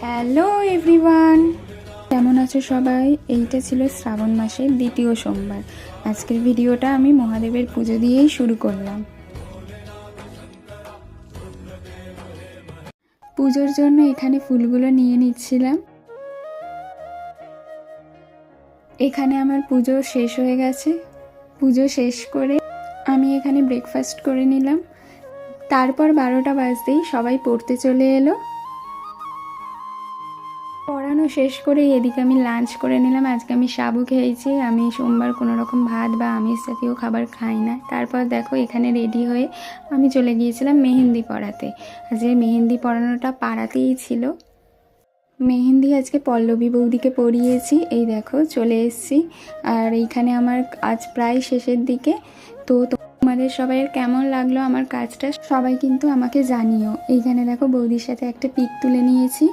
Hello everyone, কেমন আছো সবাই? এইটা ছিল শ্রাবণ মাসের দ্বিতীয় সোমবার। আজকের ভিডিওটা আমি মহাদেবের পুজো দিয়েই শুরু করলাম। পুজোর জন্য এখানে ফুলগুলো নিয়ে নিচ্ছিলাম। এখানে আমার পুজো শেষ হয়ে গেছে। পুজো শেষ করে আমি এখানে ব্রেকফাস্ট করে নিলাম। তারপর 12টা বাজতেই সবাই পড়তে চলে এলো। পড়ানো শেষ করে এদিকে আমি লাঞ্চ করে নিলাম। আজকে আমি সাবু খেয়েছি। আমি সোমবার কোনো রকম ভাত বা আমিষ জাতীয় খাবার খাই না। তারপর দেখো এখানে রেডি হয়ে আমি চলে গিয়েছিলাম মেহেন্দি পড়াতে। আজকে মেহেন্দি পড়ানোটা পাড়াতেই ছিল। মেহেন্দি আজকে পল্লবী বৌদিকে পরিয়েছি। এই দেখো চলে এসেছি। আর এইখানে আমার আজ প্রায় শেষের দিকে। তো তোমাদের সবাইয়ের কেমন লাগলো আমার কাজটা সবাই কিন্তু আমাকে জানিও। এইখানে দেখো বৌদির সাথে একটা পিক তুলে নিয়েছি।